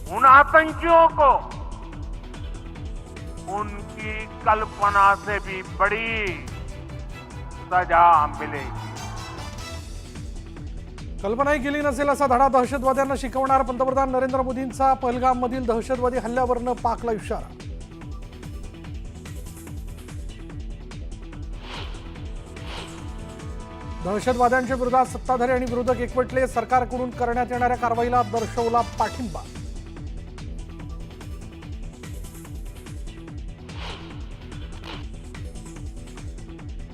उन आतंकियों को उनकी कल्पना से भी बड़ी सजा मिलेगी। कल्पनाही केली नसेल असा धडा दहशतवाद्यांना शिकवणार पंतप्रधान नरेंद्र मोदींचा पहलगाममधील दहशतवादी हल्ल्यावरनं पाकला इशारा। दहशतवाद्यांच्या विरोधात सत्ताधारी आणि विरोधक एकवटले, सरकारकडून करण्यात येणाऱ्या कारवाईला दर्शवला पाठिंबा।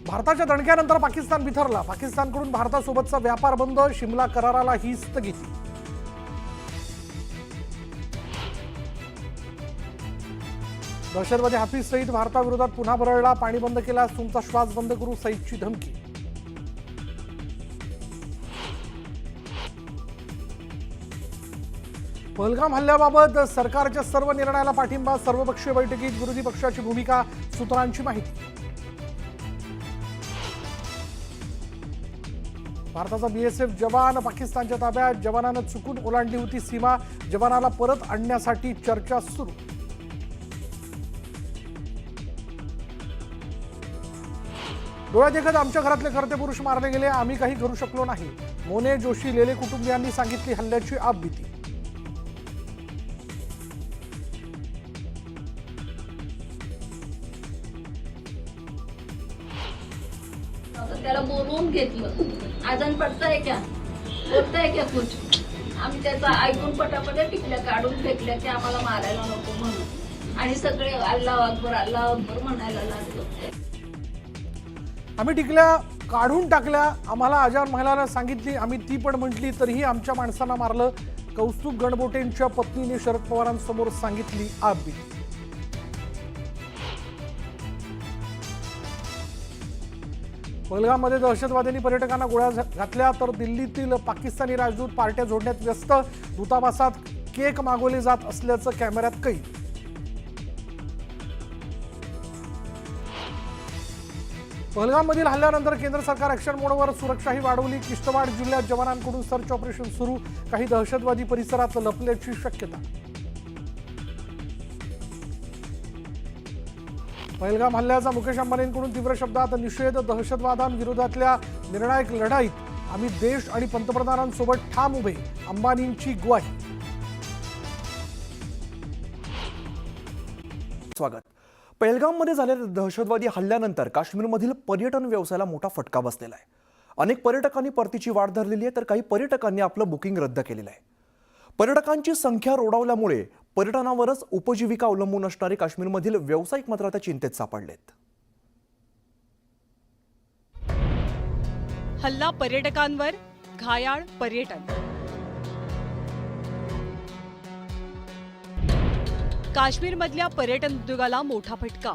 भारताच्या दणक्यानंतर पाकिस्तान बिथरला, पाकिस्तानकडून भारतासोबतचा व्यापार बंद, शिमला कराराला ही स्थगिती। दहशतवादी हाफिज सईद भारताविरोधात पुन्हा बरळला, पाणी बंद केल्यास तुमचा श्वास बंद करू, सईदची धमकी। पहलगाम हल्ल्याबाबत सरकारच्या सर्व निर्णयाला पाठिंबा, सर्वपक्षीय बैठकीत विरोधी पक्षाची भूमिका, सूत्रांची माहिती। भारताचा बीएसएफ जवान पाकिस्तानच्या ताब्यात, जवानानं चुकून ओलांडली होती सीमा, जवानाला परत आणण्यासाठी चर्चा सुरू। डोळ्यादेखत आमच्या घरातले करते पुरुष मारले गेले, आम्ही काही करू शकलो नाही, मोने जोशी लेले कुटुंबियांनी सांगितली हल्ल्याची आपबीती। त्याला बोलवून घेतलं, आजान पडताय क्या, बोलताय क्या कुछ, आम्ही त्याचा ऐकून पटापट टिकल्या काढून फेकल्या की आम्हाला मारायला नको म्हणून, आणि सगळे अल्लाह अकबर म्हणायला लागलो। आम्ही टिकल्या काढून टाकल्या, आम्हाला आजार महिलाला सांगितली, आम्ही ती पण म्हटली, तरीही आमच्या माणसांना मारलं, कौस्तुभ गणबोटेंच्या पत्नीने शरद पवारांसमोर सांगितली आपबीती। पहलगाममध्ये दहशतवाद्यांनी पर्यटकांना गोळ्या घातल्या, तर दिल्लीतील पाकिस्तानी राजदूत पार्ट्या जोडण्यात व्यस्त, दूतावासात केक मागवले जात असल्याचं कॅमेऱ्यात कैद। पहलगाममधील हल्ल्यानंतर केंद्र सरकार ॲक्शन मोडवर, सुरक्षाही वाढवली, किश्तवाड जिल्ह्यात जवानांकडून सर्च ऑपरेशन सुरू, काही दहशतवादी परिसरात लपल्याची शक्यता। पहलगाम हल्ल्याचा मुकेश अंबानींकडून तीव्र शब्दात निषेध, दहशतवादांविरोधातल्या निर्णायक लढाईत आम्ही देश आणि पंतप्रधानांसोबत ठाम उभे, अंबानींची ग्वाही। स्वागत। पहलगाममध्ये झालेल्या दहशतवादी हल्ल्यानंतर काश्मीरमधील पर्यटन व्यवसायाला मोठा फटका बसलेला आहे। अनेक पर्यटकांनी परतीची वाट धरलेली आहे, तर काही पर्यटकांनी आपलं बुकिंग रद्द केलेलं आहे। पर्यटकांची संख्या रोडावल्यामुळे पर्यटनावरच उपजीविका अवलंबून असणारे काश्मीरमधील व्यावसायिक मात्र आता चिंतेत सापडलेत। हल्ला पर्यटकांवर, घायाळ पर्यटन। काश्मीरमधल्या पर्यटन उद्योगाला मोठा फटका।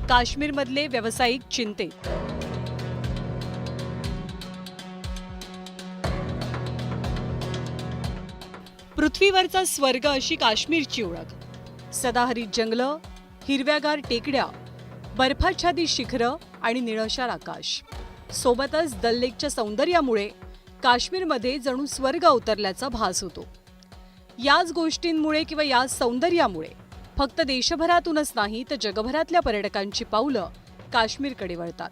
काश्मीरमधले व्यावसायिक चिंतेत। पृथ्वीवरचा स्वर्ग अशी काश्मीरची ओळख, सदाहरित जंगलं, हिरव्यागार टेकड्या, बर्फाच्छादित शिखरं आणि निळशार आकाश, सोबतच दल लेकच्या सौंदर्यामुळे काश्मीरमध्ये जणू स्वर्ग अवतरल्याचा भास होतो। याच गोष्टींमुळे किंवा याच सौंदर्यामुळे फक्त देशभरातूनच नाही तर जगभरातल्या पर्यटकांची पावलं काश्मीरकडे वळतात।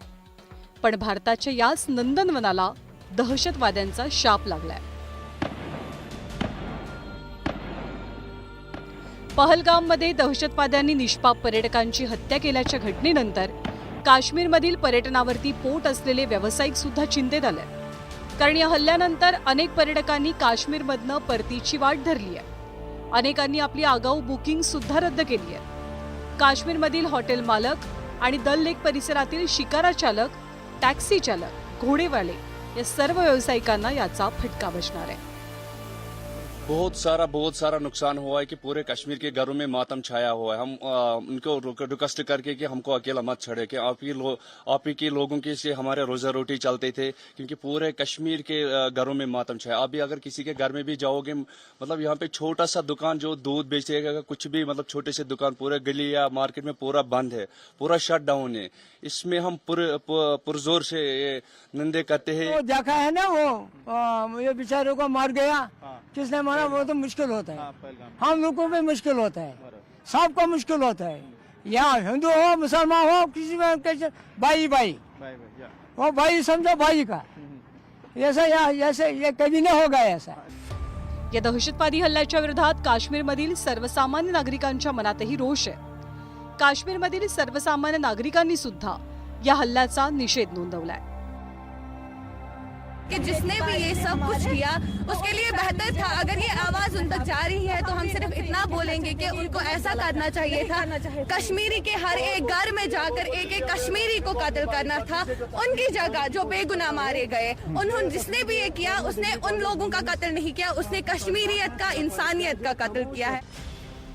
पण भारताच्या याच नंदनवनाला दहशतवाद्यांचा शाप लागलाय। पहलगाममध्ये दहशतवाद्यांनी निष्पाप पर्यटकांची हत्या केल्याच्या घटनेनंतर काश्मीरमधील पर्यटनावरती पोट असलेले व्यावसायिक सुद्धा चिंतेत आले, कारण या हल्ल्यानंतर अनेक पर्यटकांनी काश्मीरमधनं परतीची वाट धरली आहे। अनेकांनी आपली आगाऊ बुकिंग सुद्धा रद्द केली आहे। काश्मीरमधील हॉटेल मालक आणि दल लेक परिसरातील शिकारा चालक, टॅक्सी चालक, घोडेवाले या सर्व व्यावसायिकांना याचा फटका बसणार आहे। बहुत सारा नुकसान हुआ है कि पूरे कश्मीर के घरों में मातम छाया हुआ है। हम उनको रिक्वेस्ट करके कि हमको अकेला मत छोड़े, कि आप ही के लोगों के से हमारे रोजा रोटी चलते थे, क्योंकि पूरे कश्मीर के घरों में मातम छाया। अभी अगर किसी के घर में भी जाओगे, मतलब यहाँ पे छोटा सा दुकान जो दूध बेचेगा, कुछ भी मतलब छोटे से दुकान पूरे गली या मार्केट में पूरा बंद है, पूरा शट डाउन है। इसमें हम पुरजोर से निंदे करते हैं। वो देखा है ना, वो ये बेचारों को मार गया, किसने मारा, वो तो मुश्किल होता है। हम लोगों को भी मुश्किल होता है, सबको मुश्किल होता है। यहाँ हिंदू हो मुसलमान हो, किसी में कैसे भाई वो भाई समझो भाई का, ऐसा ऐसे ये कभी नहीं होगा ऐसा। या दहशतवादी हल्ल्याच्या विरोधात काश्मीरमधील सर्वसामान्य नागरिकांच्या मनातही रोष आहे. काश्मीरमधील सर्वसामान्य नागरिकांनी सुद्धा या हल्ल्याचा निषेध नोंदवलाय. कि जिसने भी ये सब कुछ किया उसके लिए बेहतर था अगर ये आवाज उन तक जा रही है तो हम सिर्फ इतना बोलेंगे कि उनको ऐसा करना चाहिए था, कश्मीरी के हर एक घर में जाकर एक एक कश्मीरी को कत्ल करना था। उनकी जगह जो बेगुनाह मारे गए, उन्होंने जिसने भी ये किया उसने उन लोगों का कत्ल नहीं किया, उसने कश्मीरियत का, इंसानियत का कत्ल किया है।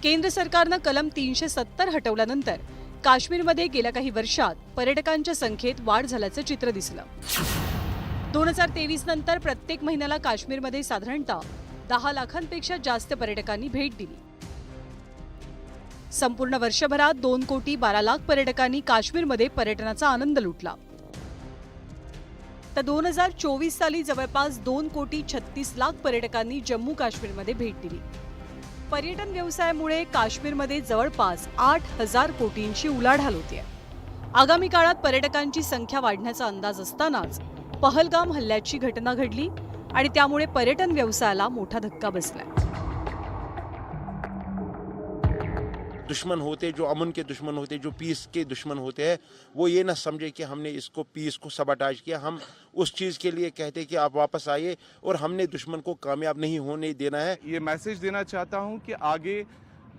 केंद्र सरकारनं कलम 370 हटवल्यानंतर काश्मीरमध्ये गेल्या काही वर्षात पर्यटकांच्या संख्येत वाढ झाल्याचं चित्र दिसलं. 2023 नंतर प्रत्येक महिन्याला काश्मीरमध्ये साधारणतः 10 लाखांपेक्षा जास्त पर्यटकांनी भेट दिली. संपूर्ण वर्षभरात 2 कोटी 12 लाख पर्यटकांनी काश्मीरमध्ये पर्यटनाचा आनंद लुटला. तर 2024 साली जवळपास 2 कोटी 36 लाख पर्यटकांनी जम्मू काश्मीरमध्ये भेट दिली. पर्यटन व्यवसायामुळे काश्मीरमध्ये जवळपास 8,000 कोटींची उलाढाल होते. आगामी काळात पर्यटकांची संख्या वाढण्याचा अंदाज असतानाच पहलगाम हल्ल्याची घटना घडली आणि त्यामुळे पर्यटन व्यवसायाला मोठा धक्का बसलाय. दुश्मन होते, जो अमन के दुश्मन होते, जो पीस के दुश्मन होते हैं, वो ये ना समझे कि हमने इसको पीस को सबटाज किया। हम उस चीज़ के लिए कहते कि आप वापस आइए, और हमने दुश्मन को कामयाब नहीं होने देना है। ये मैसेज देना चाहता हूँ कि आगे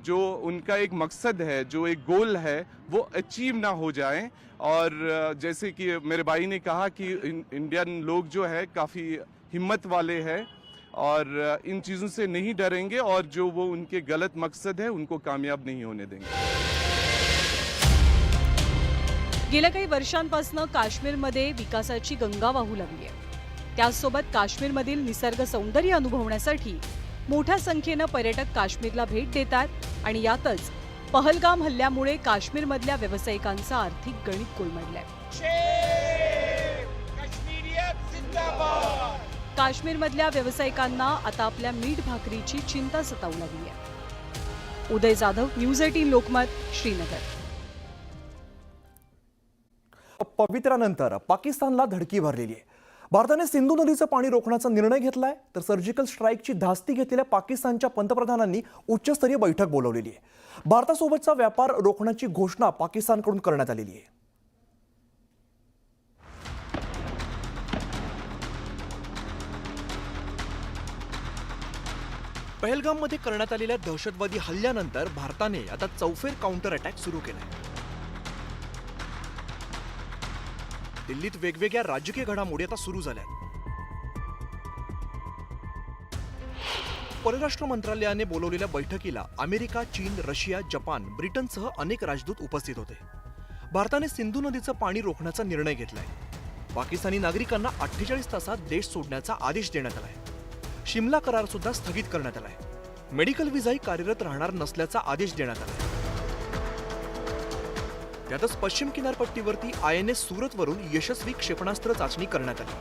जो उनका एक मकसद है, जो एक गोल है, वो अचीव ना हो जाए। और जैसे कि मेरे भाई ने कहा कि इंडियन लोग जो है काफ़ी हिम्मत वाले हैं और इन चीज़ों से नहीं डरेंगे, और जो वो उनके गलत मकसद है उनको कामयाब नहीं होने देंगे. गेल्या काही वर्षांपासून काश्मीरमध्ये विकासाची गंगा वाहू लागली आहे. त्याचसोबत काश्मीरमधील निसर्ग सौंदर्य अनुभवण्यासाठी मोठ्या संख्येनं पर्यटक काश्मीरला भेट देतात आणि यातच पहलगाम हल्ल्यामुळे काश्मीरमधल्या व्यावसायिकांचं आर्थिक गणित कोलमडलंय. काश्मीरमधल्या व्यावसायिकांना आता आपल्या मीठ भाकरीची चिंता सतावू लागली आहे. उदय जाधव, न्यूज 18 लोकमत, श्रीनगर. पवित्रानंतर पाकिस्तानला धडकी भरलेली आहे. भारताने सिंधू नदीचं पाणी रोखण्याचा निर्णय घेतलाय, तर सर्जिकल स्ट्राईकची धास्ती घेतलेल्या पाकिस्तानच्या पंतप्रधानांनी उच्चस्तरीय बैठक बोलावलेली आहे. भारतासोबतचा व्यापार रोखण्याची घोषणा पाकिस्तानकडून करण्यात आलेली आहे. पहलगाममध्ये करण्यात आलेल्या दहशतवादी हल्ल्यानंतर भारताने आता चौफेर काउंटर अटॅक सुरू केलाय. दिल्लीत वेगवेगळ्या राजकीय घडामोडी आता सुरू झाल्या. परराष्ट्र मंत्रालयाने बोलवलेल्या बैठकीला अमेरिका, चीन, रशिया, जपान, ब्रिटनसह अनेक राजदूत उपस्थित होते. भारताने सिंधू नदीचं पाणी रोखण्याचा निर्णय घेतलाय. पाकिस्तानी नागरिकांना 48 तासात देश सोडण्याचा आदेश देण्यात आलाय. शिमला करार सुद्धा स्थगित करण्यात आलाय. मेडिकल व्हिसाही कार्यरत राहणार नसल्याचा आदेश देण्यात आलाय. त्यातच पश्चिम किनारपट्टीवरती INS सुरतवरून यशस्वी क्षेपणास्त्र चाचणी करण्यात आली.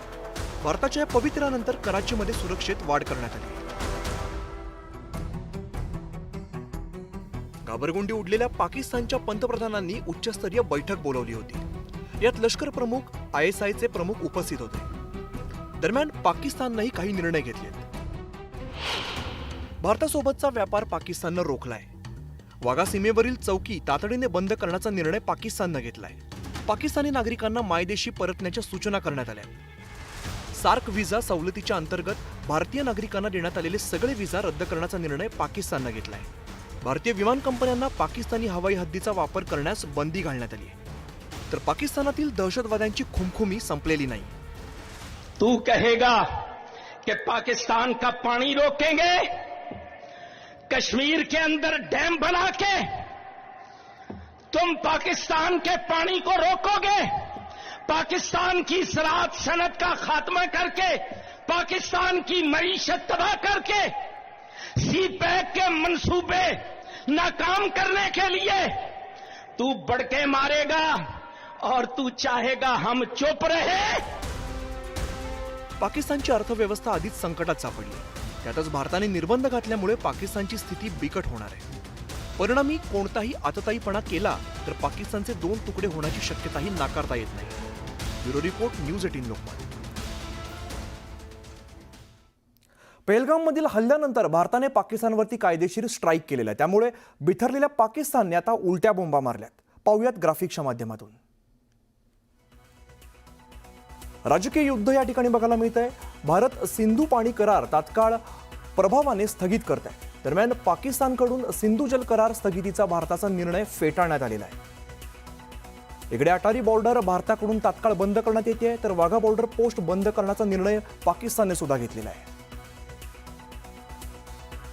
भारताच्या या पवित्रानंतर कराचीमध्ये सुरक्षेत वाढ करण्यात आली. घाबरगुंडी उडलेल्या पाकिस्तानच्या पंतप्रधानांनी उच्चस्तरीय बैठक बोलावली होती. यात लष्कर प्रमुख, ISIचे प्रमुख उपस्थित होते. दरम्यान पाकिस्ताननेही काही निर्णय घेतलेत. भारतासोबतचा व्यापार पाकिस्ताननं रोखलाय. वाघा सीमेवरील चौकी तातडीने बंद करण्याचा निर्णय पाकिस्ताननं घेतलाय. पाकिस्तानी नागरिकांना मायदेशी परतण्याच्या सूचना करण्यात आल्या. सार्क व्हिसा सवलतीच्या अंतर्गत भारतीय नागरिकांना देण्यात आलेले सगळे व्हिसा रद्द करण्याचा निर्णय पाकिस्ताननं घेतलाय. भारतीय विमान कंपन्यांना पाकिस्तानी हवाई हद्दीचा वापर करण्यास बंदी घालण्यात आली आहे. तर पाकिस्तानातील दहशतवाद्यांची खुमखुमी संपलेली नाही. तू कहेगा कि पाकिस्तान का पानी रोकेंगे, कश्मीर के अंदर डैम बना के तुम पाकिस्तान के पानी को रोकोगे, पाकिस्तान की ज़राअत सनत का खात्मा करके, पाकिस्तान की मईशत तबाह करके, सीपैक के मंसूबे नाकाम करने के लिए तू बड़के मारेगा और तू चाहेगा हम चुप रहे। पाकिस्तानची अर्थव्यवस्था आधीच संकटात सापडली, त्यातच भारताने निर्बंध घातल्यामुळे पाकिस्तानची स्थिती बिकट होणार आहे. परिणामी कोणताही आतताईपणा केला तर पाकिस्तानचे 2 तुकडे होण्याची शक्यताही नाकारता येत नाही. Bureau report, news 18 Lokmat. पहलगाममधील हल्ल्यानंतर भारताने पाकिस्तानवरती कायदेशीर स्ट्राईक केलेला आहे. त्यामुळे बिथरलेल्या पाकिस्तानने आता उलट्या बोंबा मारल्यात. पाहूयात ग्राफिक्सच्या माध्यमातून. राजकीय युद्ध या ठिकाणी बघायला मिळत आहे. भारत सिंधू पाणी करार तात्काळ प्रभावाने स्थगित करत आहे. दरम्यान पाकिस्तानकडून सिंधू जल करार स्थगितीचा भारताचा निर्णय फेटाळण्यात आलेला आहे. इकडे अटारी बॉर्डर भारताकडून तात्काळ बंद करण्यात येते, तर वाघा बॉर्डर पोस्ट बंद करण्याचा निर्णय पाकिस्तानने सुद्धा घेतलेला आहे.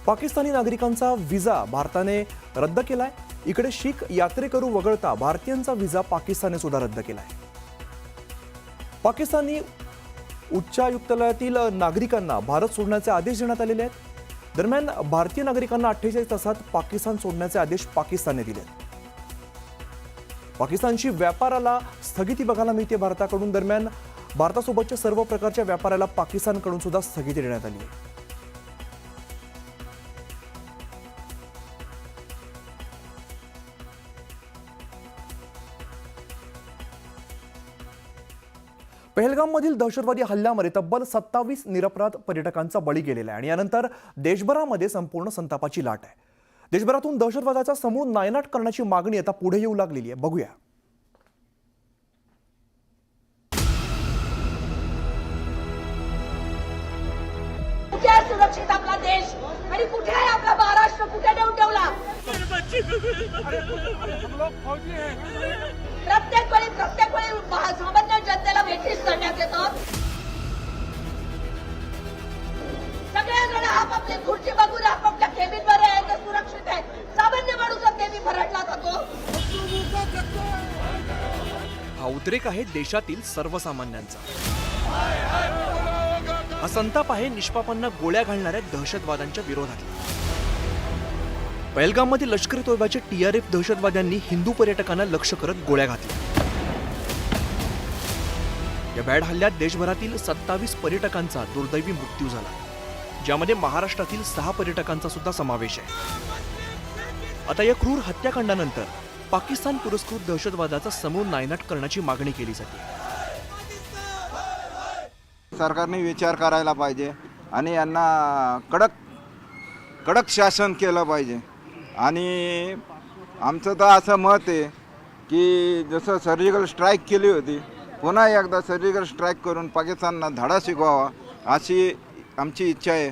पाकिस्तानी नागरिकांचा व्हिसा भारताने रद्द केलाय. इकडे शीख यात्रेकरू वगळता भारतीयांचा व्हिसा पाकिस्तानने सुद्धा रद्द केलाय. पाकिस्तानी उच्चायुक्तालयातील नागरिकांना भारत सोडण्याचे आदेश देण्यात आलेले आहेत. दरम्यान भारतीय नागरिकांना 48 तासात पाकिस्तान सोडण्याचे आदेश पाकिस्तानने दिले. पाकिस्तानची व्यापाराला स्थगिती बघायला मिळते भारताकडून. दरम्यान भारतासोबतच्या सर्व प्रकारच्या व्यापाराला पाकिस्तानकडून सुद्धा स्थगिती देण्यात आली आहे. पहलगाममधील दहशतवादी हल्ल्यामध्ये तब्बल 27 निरपराध पर्यटकांचा बळी गेलेला आहे आणि यानंतर देशभरामध्ये संपूर्ण संतापाची लाट आहे. देशभरातून दहशतवादाचा समूळ नायनाट करण्याची मागणी आता पुढे येऊ लागलेली आहे. बघूया. कुठे आहे सुरक्षित आपला देश आणि कुठे आहे आपला महाराष्ट्र? कुठे नेऊन ठेवला? प्रत्येक वेळी सामान्य जनतेला वेठीस करण्यात येतात. सगळेजण आपापली खुर्ची बघून आपापल्या केबिनमध्ये आहे तर सुरक्षित आहे. सामान्य माणूस केबिन भरडला जातो. हा उद्रेक आहे देशातील सर्वसामान्यांचा. हा संताप आहे निष्पापांना गोळ्या घालणाऱ्या दहशतवाद्यांच्या विरोधात. पहलगाममध्ये लष्कर ए तोयबाच्या TRF दहशतवाद्यांनी हिंदू पर्यटकांना लक्ष्य करत गोळ्या घातल्या. या बॅड हल्ल्यात देशभरातील 27 पर्यटकांचा दुर्दैवी मृत्यू झाला, ज्यामध्ये महाराष्ट्रातील 6 पर्यटकांचा सुद्धा समावेश आहे. आता या क्रूर हत्याकांडानंतर पाकिस्तान पुरस्कृत दहशतवादाचा समूळ नायनाट करण्याची मागणी केली जाते. सरकारने विचार करायला पाहिजे आणि यांना कडक शासन केलं पाहिजे. आणि आमचं तर असं मत आहे की जसं सर्जिकल स्ट्राईक केली होती, पुन्हा एकदा सर्जिकल स्ट्राईक करून पाकिस्तानला धडा शिकवावा अशी आमची इच्छा आहे.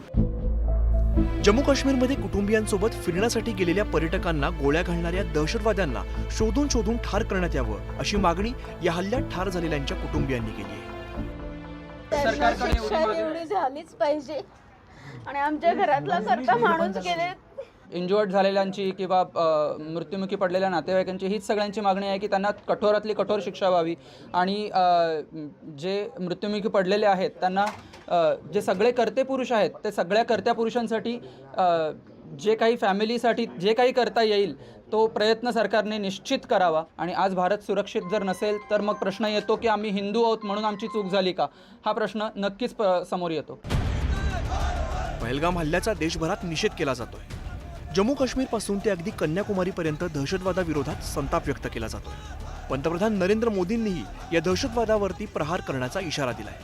जम्मू काश्मीरमध्ये कुटुंबियांसोबत फिरण्यासाठी गेलेल्या पर्यटकांना गोळ्या घालणाऱ्या दहशतवाद्यांना शोधून ठार करण्यात यावं अशी मागणी या हल्ल्यात ठार झालेल्यांच्या कुटुंबियांनी केली आहे. एवढी झालीच पाहिजे आणि आमच्या घरातला सारखा माणूस गेले. इंजुअर्ड झालेल्यांची किंवा मृत्युमुखी पडलेल्या नातेवाईकांची हीच सगळ्यांची मागणी आहे की त्यांना कठोरातली कठोर शिक्षा व्हावी आणि जे मृत्युमुखी पडलेले आहेत त्यांना जे सगळे कर्ते पुरुष आहेत ते सगळ्या कर्त्या पुरुषांसाठी जे काही फॅमिलीसाठी जे काही करता येईल तो प्रयत्न सरकारने निश्चित करावा. आणि आज भारत सुरक्षित जर नसेल तर मग प्रश्न येतो की आम्ही हिंदू आहोत म्हणून आमची चूक झाली का, हा प्रश्न नक्कीच समोर येतो. पहलगाम हल्ल्याचा देशभरात निषेध केला जातोय. जम्मू काश्मीरपासून ते अगदी कन्याकुमारीपर्यंत दहशतवादाविरोधात संताप व्यक्त केला जातोय. पंतप्रधान नरेंद्र मोदींनीही या दहशतवादावरती प्रहार करण्याचा इशारा दिलाय.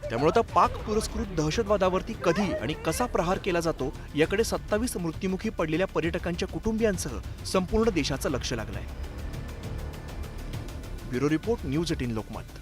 त्यामुळे आता पाक पुरस्कृत दहशतवादावरती कधी आणि कसा प्रहार केला जातो याकडे 27 मृत्युमुखी पडलेल्या पर्यटकांच्या कुटुंबियांसह संपूर्ण देशाचं लक्ष लागलंय. Bureau report, news 18 Lokmat.